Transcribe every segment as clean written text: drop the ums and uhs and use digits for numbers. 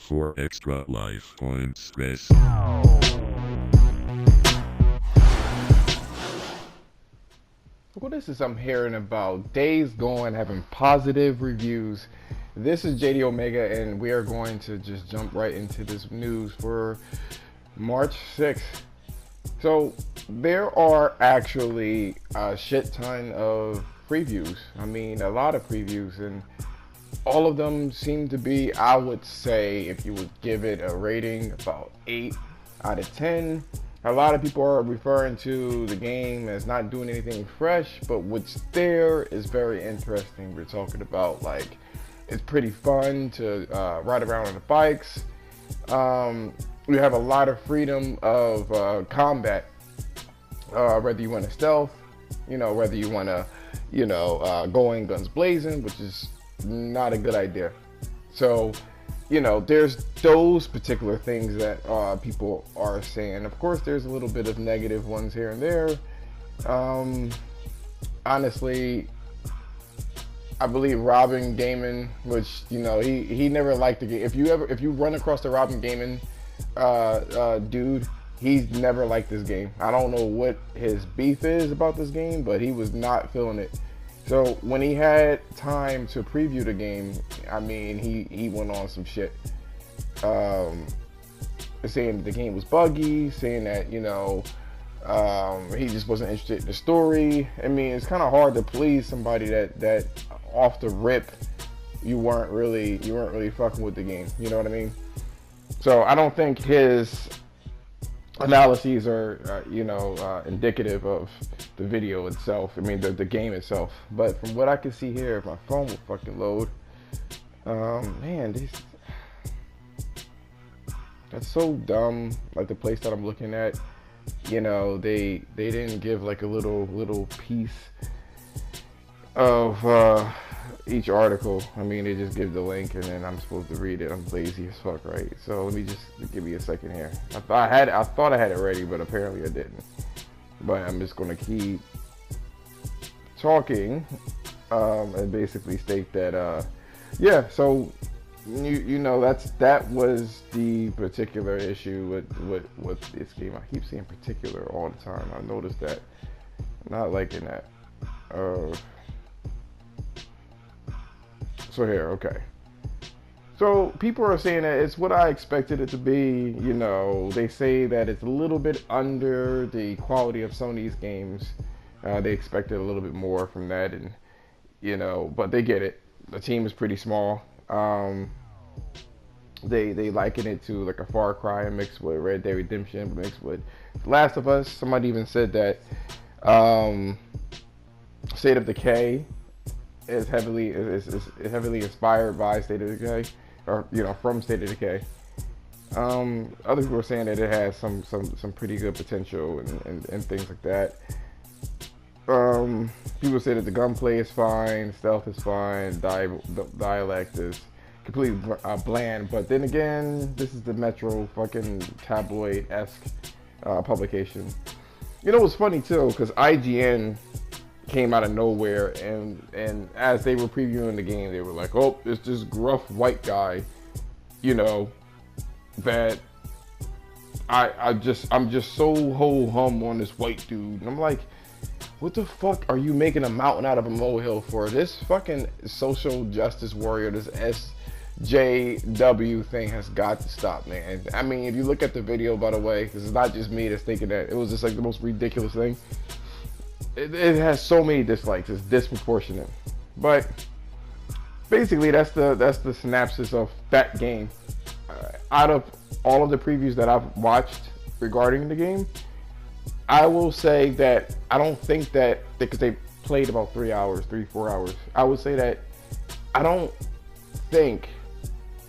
for extra life points. Press. Well, this is I'm hearing about Days Gone having positive reviews. This is JD Omega, and we are going to just jump right into this news for March 6th. So, there are actually a shit ton of previews. I mean, a lot of previews, and all of them seem to be, I would say, if you would give it a rating, about 8 out of 10. A lot of people are referring to the game as not doing anything fresh, but what's there is very interesting. We're talking about, like, it's pretty fun to ride around on the bikes. We have a lot of freedom of combat, whether you want to stealth, whether you want to, go in guns blazing, which is not a good idea. So, there's those particular things that people are saying. Of course, there's a little bit of negative ones here and there. Honestly, I believe Robin Gaiman, which he never liked the game. If you run across the Robin Gaiman dude, he's never liked this game. I don't know what his beef is about this game, but he was not feeling it. So when he had time to preview the game, I mean, he went on some shit, saying that the game was buggy, saying that he just wasn't interested in the story. I mean, it's kind of hard to please somebody that off the rip you weren't really fucking with the game. You know what I mean? So I don't think his analyses are indicative of the video itself. I mean the game itself. But from what I can see here, if my phone will fucking load, man, that's so dumb. Like the place that I'm looking at, they didn't give like a little piece of each article. I mean, they just give the link and then I'm supposed to read it. I'm lazy as fuck, right? So let me just give me a second here. I thought I had it ready, but apparently I didn't. But I'm just gonna keep talking and basically state that so that was the particular issue with this game. I keep saying particular all the time. I noticed that. I'm not liking that. So here, okay. So people are saying that it's what I expected it to be. They say that it's a little bit under the quality of some of these games. They expected a little bit more from that, and but they get it. The team is pretty small. They liken it to like a Far Cry mixed with Red Dead Redemption, mixed with Last of Us. Somebody even said that State of Decay is heavily inspired by State of Decay, or from State of Decay. Other people are saying that it has some pretty good potential and things like that. People say that the gunplay is fine, stealth is fine, dialect is completely bland. But then again, this is the Metro fucking tabloid-esque publication. It was funny too, because IGN came out of nowhere, and as they were previewing the game, they were like, "Oh, it's this gruff white guy, that I'm just so ho hum on this white dude." And I'm like, what the fuck are you making a mountain out of a molehill for? This fucking social justice warrior, this SJW thing has got to stop, man. I mean, if you look at the video, by the way, because it's not just me that's thinking that, it was just like the most ridiculous thing. It has so many dislikes. It's disproportionate. But basically, that's the synopsis of that game. Out of all of the previews that I've watched regarding the game, I will say that I don't think that, because they played about 4 hours. I would say that I don't think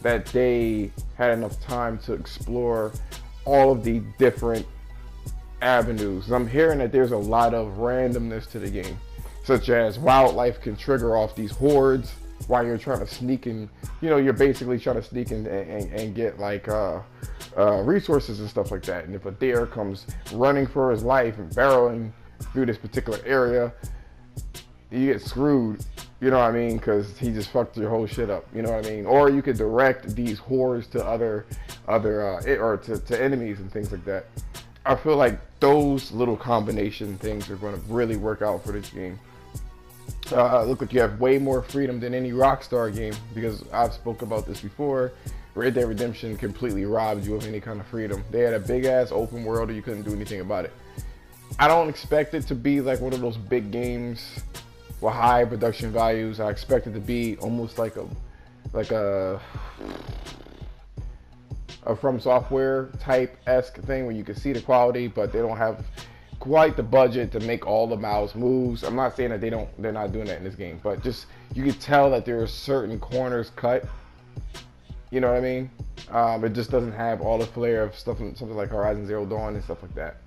that they had enough time to explore all of the different avenues. I'm hearing that there's a lot of randomness to the game, such as wildlife can trigger off these hordes while you're trying to sneak in. You're basically trying to sneak in and get like resources and stuff like that. And if a deer comes running for his life and barreling through this particular area, you get screwed. You know what I mean? Because he just fucked your whole shit up. You know what I mean? Or you could direct these horrors to to enemies and things like that. I feel like those little combination things are going to really work out for this game. Look like you have way more freedom than any Rockstar game, because I've spoke about this before. Red Dead Redemption completely robbed you of any kind of freedom. They had a big ass open world and you couldn't do anything about it. I don't expect it to be like one of those big games with high production values. I expect it to be almost like a From Software type-esque thing where you can see the quality, but they don't have quite the budget to make all the mouse moves. I'm not saying that they're not doing that in this game, but just you can tell that there are certain corners cut. You know what I mean? It just doesn't have all the flair of something like Horizon Zero Dawn and stuff like that.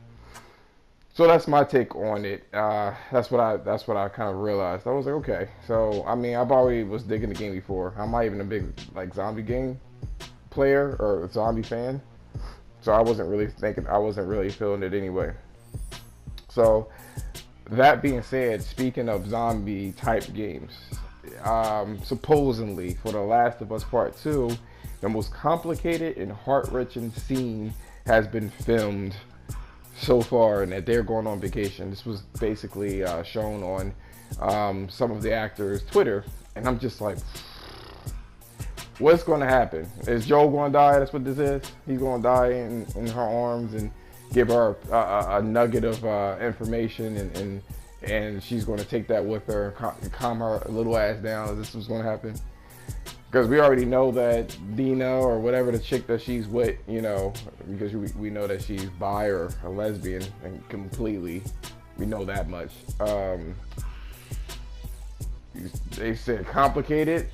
So that's my take on it. That's what I kind of realized. I was like, okay. So I mean, I've already was digging the game before. I'm not even a big like zombie game player or zombie fan. So I wasn't really feeling it anyway. So that being said, speaking of zombie type games, supposedly for The Last of Us Part 2, the most complicated and heart-wrenching scene has been filmed so far, and that they're going on vacation. This was basically shown on some of the actors' Twitter, and I'm just like, what's going to happen? Is Joel going to die? That's what this is. He's going to die in her arms and give her a nugget of information, and she's going to take that with her, calm her little ass down. Is this what's going to happen? Because we already know that Dina, or whatever the chick that she's with, you know, because we know that she's bi or a lesbian, and completely, we know that much. They said complicated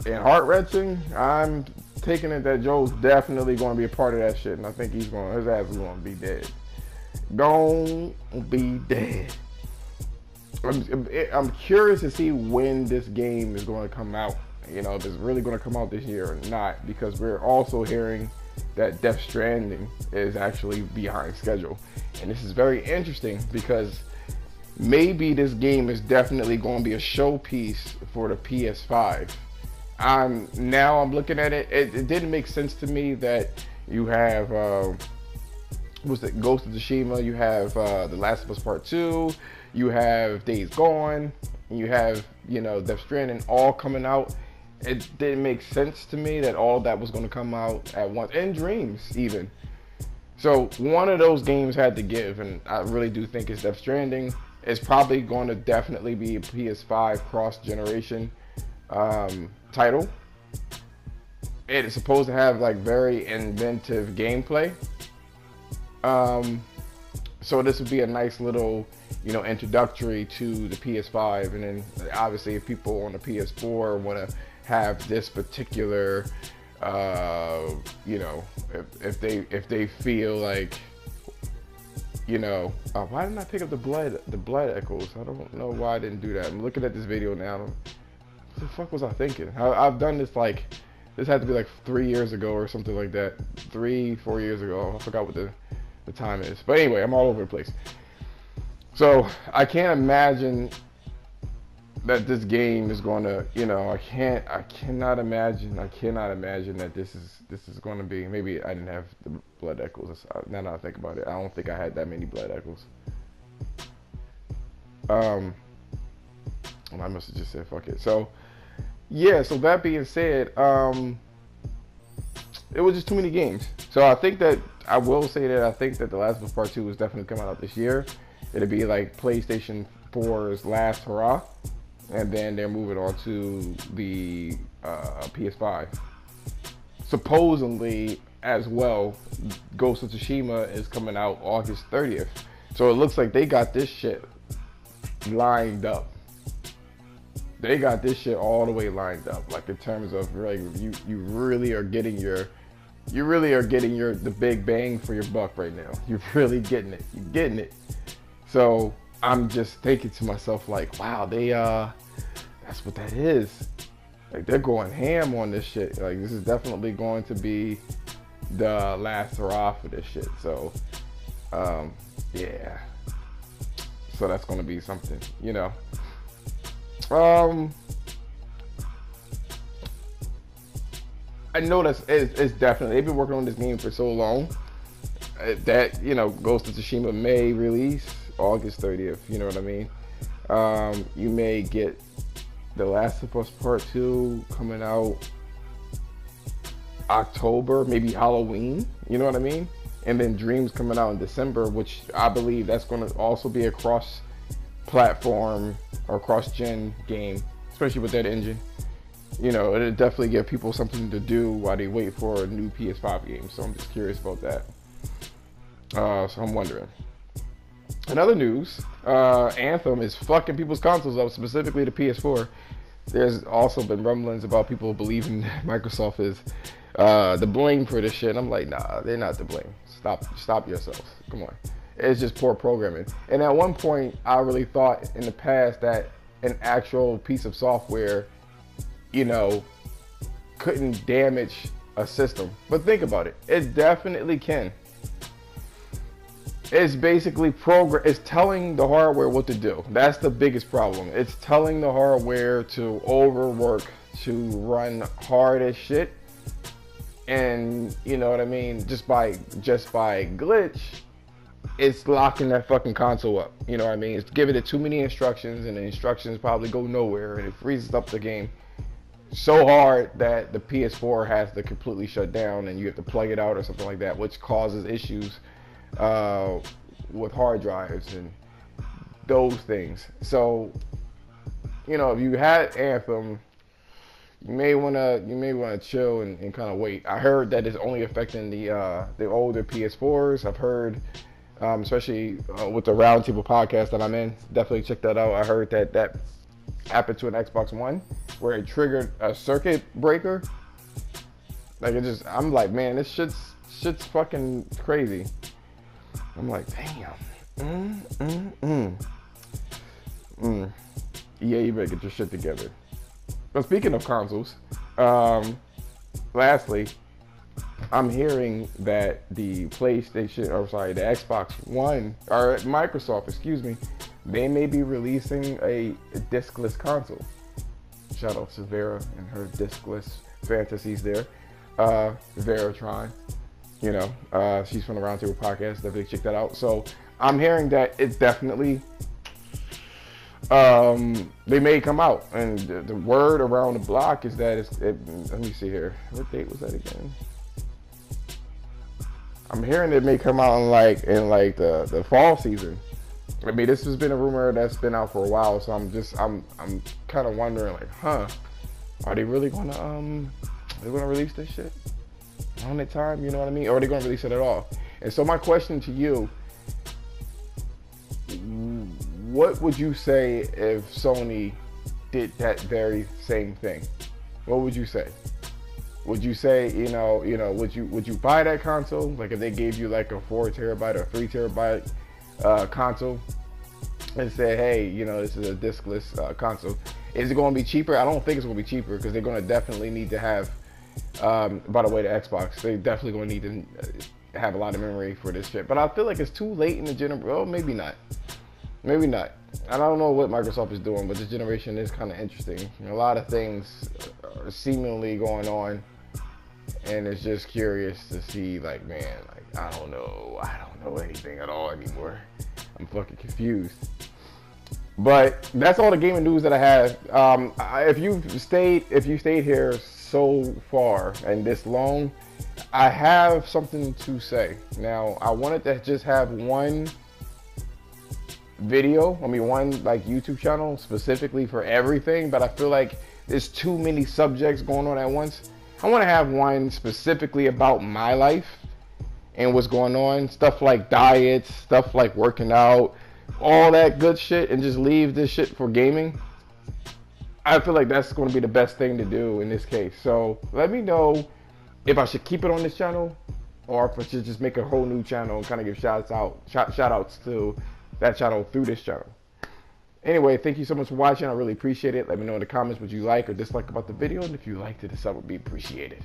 and heart-wrenching. I'm taking it that Joe's definitely going to be a part of that shit, and I think his ass is going to be dead. Gonna be dead. I'm curious to see when this game is going to come out. You know, if it's really going to come out this year or not, because we're also hearing that Death Stranding is actually behind schedule. And this is very interesting because maybe this game is definitely going to be a showpiece for the PS5. Now I'm looking at it, it didn't make sense to me that you have Ghost of Tsushima, you have The Last of Us Part 2, you have Days Gone, and you have, you know, Death Stranding all coming out. It didn't make sense to me that all that was going to come out at once, and Dreams even. So one of those games had to give, and I really do think it's Death Stranding. It's probably going to definitely be a PS5 cross-generation title. It is supposed to have like very inventive gameplay. So this would be a nice little, you know, introductory to the PS5, and then obviously if people on the PS4 want to have this particular, you know, if they feel like, you know, why didn't I pick up the blood echoes? I don't know why I didn't do that. I'm looking at this video now. What the fuck was I thinking? I've done this like, this had to be like 3 years ago or something like that. 3-4 years ago. I forgot what the time is. But anyway, I'm all over the place. So I can't imagine that this game is going to, you know, I cannot imagine that this is going to be, maybe I didn't have the blood echoes. Now that I think about it, I don't think I had that many blood echoes. I must have just said fuck it. So yeah, so that being said, it was just too many games. So I think that, I will say that I think that The Last of Us Part 2 is definitely coming out this year. It'll be like PlayStation 4's last hurrah, and then they're moving on to the PS5. Supposedly, as well, Ghost of Tsushima is coming out August 30th. So it looks like they got this shit lined up. They got this shit all the way lined up. Like in terms of like you really are getting the big bang for your buck right now. You're really getting it. You're getting it. So I'm just thinking to myself like, wow, they that's what that is. Like they're going ham on this shit. Like this is definitely going to be the last hurrah for this shit. So yeah. So that's gonna be something, you know. Um, I know it's definitely, they've been working on this game for so long. That, Ghost of Tsushima may release August 30th, you know what I mean? You may get The Last of Us Part 2 coming out October, maybe Halloween, you know what I mean? And then Dreams coming out in December, which I believe that's going to also be a cross-platform or cross-gen game, especially with that engine. It'll definitely give people something to do while they wait for a new PS5 game. So I'm just curious about that. So I'm wondering. In other news, Anthem is fucking people's consoles up, specifically the PS4. There's also been rumblings about people believing Microsoft is the blame for this shit. I'm like, nah, they're not to blame. Stop yourselves. Come on. It's just poor programming. And at one point, I really thought in the past that an actual piece of software, couldn't damage a system. But think about it. It definitely can. It's basically it's telling the hardware what to do. That's the biggest problem. It's telling the hardware to overwork, to run hard as shit. And you know what I mean? Just by glitch, it's locking that fucking console up. You know what I mean? It's giving it too many instructions, and the instructions probably go nowhere, and it freezes up the game so hard that the PS4 has to completely shut down, and you have to plug it out or something like that, which causes issues with hard drives and those things. So, if you had Anthem, you may wanna chill and kind of wait. I heard that it's only affecting the older PS4s. I've heard, especially with the Roundtable podcast that I'm in, definitely check that out. I heard that happened to an Xbox One where it triggered a circuit breaker. Like I'm like, man, this shit's fucking crazy. I'm like, damn. Yeah, you better get your shit together. But speaking of consoles, lastly, I'm hearing that the Xbox One, or Microsoft, excuse me, they may be releasing a discless console. Shout out to Vera and her discless fantasies there. Veratron, she's from the Roundtable podcast. Definitely check that out. So I'm hearing that it's definitely, they may come out, and the word around the block is that let me see here. What date was that again? I'm hearing it may come out in the fall season. I mean, this has been a rumor that's been out for a while, so I'm kind of wondering, are they really gonna release this shit on the time? You know what I mean? Or are they gonna release it at all? And so my question to you: what would you say if Sony did that very same thing? What would you say? Would you say, would you buy that console? Like if they gave you like a 4 terabyte or 3 terabyte console and said, hey, this is a discless console. Is it going to be cheaper? I don't think it's going to be cheaper because they're going to definitely need to have, by the way, the Xbox, they definitely going to need to have a lot of memory for this shit. But I feel like it's too late in the generation. Well, maybe not. Maybe not. I don't know what Microsoft is doing, but this generation is kind of interesting. A lot of things are seemingly going on, and it's just curious to see, I don't know anything at all anymore. I'm fucking confused. But that's all the gaming news that I have. If you stayed here so far and this long, I have something to say. Now, I wanted to just have one video, one YouTube channel specifically for everything, but I feel like there's too many subjects going on at once. I want to have one specifically about my life and what's going on, stuff like diets, stuff like working out, all that good shit, and just leave this shit for gaming. I feel like that's going to be the best thing to do in this case. So let me know if I should keep it on this channel or if I should just make a whole new channel and kind of give shout outs to that channel through this channel. Anyway, thank you so much for watching. I really appreciate it. Let me know in the comments what you like or dislike about the video, and if you liked it, the sub would be appreciated.